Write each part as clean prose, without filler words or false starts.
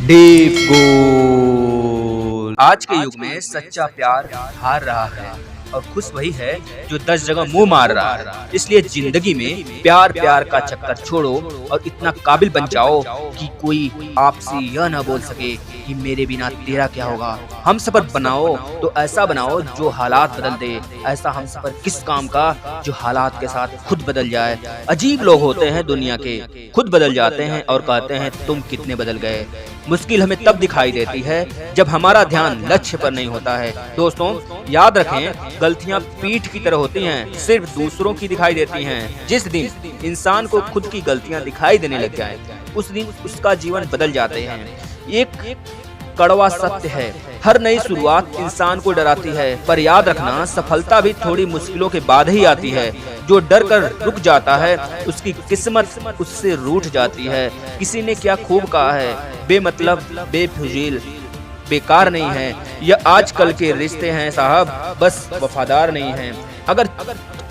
Deep गोल। आज के युग में सच्चा प्यार हार रहा है और खुश वही है जो 10 जगह मुंह मार रहा है। इसलिए जिंदगी में प्यार प्यार का चक्कर छोड़ो और इतना काबिल बन जाओ कि कोई आपसे यह ना बोल सके कि मेरे बिना तेरा क्या होगा। हम सफर बनाओ तो ऐसा बनाओ जो हालात बदल दे। ऐसा हम सफर किस काम का जो हालात के साथ खुद बदल जाए। अजीब लोग होते हैं दुनिया के, खुद बदल जाते हैं और कहते हैं तुम कितने बदल गए। मुश्किल हमें तब दिखाई देती है जब हमारा ध्यान लक्ष्य पर नहीं होता है। दोस्तों याद रखें, गलतियां पीठ की तरह होती हैं, सिर्फ दूसरों की दिखाई देती हैं। जिस दिन इंसान को खुद की गलतियां दिखाई देने लग जाए उस दिन उसका जीवन बदल जाते हैं। एक कड़वा सत्य है, हर नई शुरुआत इंसान को डराती है, पर याद रखना सफलता भी थोड़ी मुश्किलों के बाद ही आती है। जो डर कर रुक जाता है उसकी किस्मत उससे रूठ जाती है। किसी ने क्या खूब कहा है, बेमतलब बेफिजूल बेकार नहीं है, यह आजकल के रिश्ते हैं साहब, बस वफादार नहीं हैं। अगर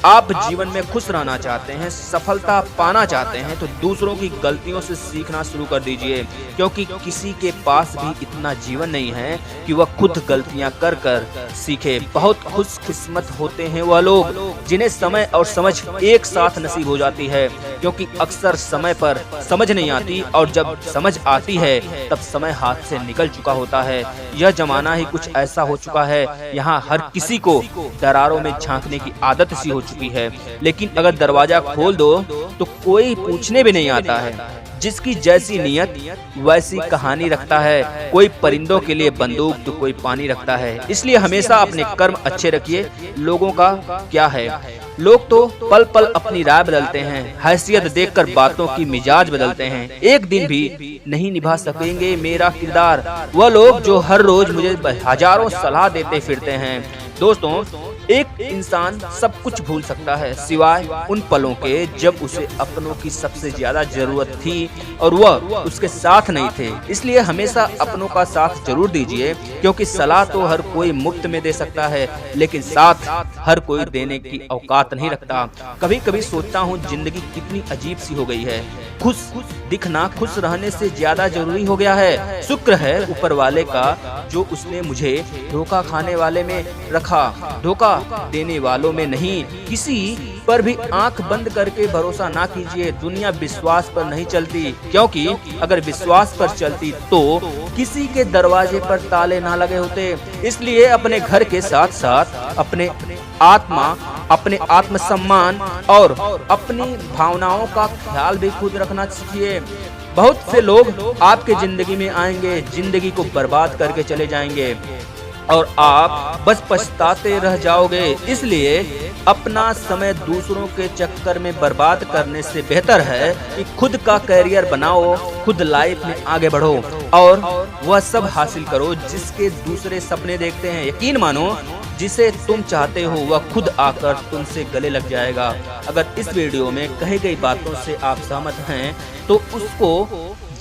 आप जीवन में खुश रहना चाहते हैं, सफलता पाना चाहते हैं तो दूसरों की गलतियों से सीखना शुरू कर दीजिए, क्योंकि किसी के पास भी इतना जीवन नहीं है कि वह खुद गलतियां कर कर सीखे। बहुत खुशकिस्मत होते हैं वह लोग जिन्हें समय और समझ एक साथ नसीब हो जाती है, क्योंकि अक्सर समय पर समझ नहीं आती और जब समझ आती है तब समय हाथ से निकल चुका होता है। यह जमाना ही कुछ ऐसा हो चुका है, यहाँ हर किसी को दरारों में झांकने की आदत सी हो चुकी है, लेकिन अगर दरवाजा खोल दो तो कोई पूछने भी नहीं आता है। जिसकी जैसी नियत वैसी कहानी रखता है, कोई परिंदों के लिए बंदूक तो कोई पानी रखता है। इसलिए हमेशा अपने कर्म अच्छे रखिए। लोगों का क्या है, लोग तो पल पल अपनी राय बदलते हैं, हैसियत देखकर बातों की मिजाज बदलते हैं। एक दिन भी नहीं निभा सकेंगे मेरा किरदार वह लोग जो हर रोज मुझे हजारों सलाह देते फिरते हैं। दोस्तों एक इंसान सब कुछ भूल सकता है सिवाय उन पलों के जब उसे अपनों की सबसे ज्यादा जरूरत थी और वह उसके साथ नहीं थे। इसलिए हमेशा अपनों का साथ जरूर दीजिए, क्योंकि सलाह तो हर कोई मुफ्त में दे सकता है, लेकिन साथ हर कोई देने की औकात नहीं रखता। कभी कभी सोचता हूँ जिंदगी कितनी अजीब सी हो गई है। खुश दिखना खुश रहने से ज्यादा जरूरी हो गया है। शुक्र है ऊपर वाले का जो उसने मुझे धोखा खाने वाले में रखा, धोखा देने वालों में नहीं। किसी पर भी आंख बंद करके भरोसा ना कीजिए। दुनिया विश्वास पर नहीं चलती, क्योंकि अगर विश्वास पर चलती तो किसी के दरवाजे पर ताले ना लगे होते। इसलिए अपने घर के साथ साथ अपने आत्मा, अपने आत्मसम्मान और अपनी भावनाओं का ख्याल भी खुद रखना सीखिए। बहुत से लोग आपके जिंदगी में आएंगे, जिंदगी को बर्बाद करके चले जाएंगे और आप बस पछताते रह जाओगे। इसलिए अपना समय दूसरों के चक्कर में बर्बाद करने से बेहतर है कि खुद का करियर बनाओ, खुद लाइफ में आगे बढ़ो और वह सब हासिल करो जिसके दूसरे सपने देखते हैं। यकीन मानो, जिसे तुम चाहते हो वह खुद आकर तुमसे गले लग जाएगा। अगर इस वीडियो में कही गई बातों से आप सहमत हैं तो उसको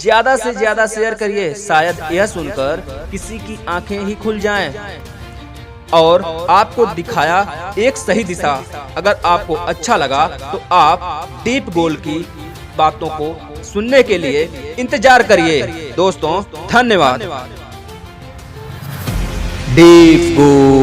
ज्यादा से ज्यादा शेयर करिए, शायद यह सुनकर किसी की आंखें ही खुल जाएं और आपको दिखाया एक सही दिशा। अगर आपको अच्छा लगा तो आप डीप गोल की बातों को सुनने के लिए इंतजार करिए। दोस्तों धन्यवाद। डीप गोल।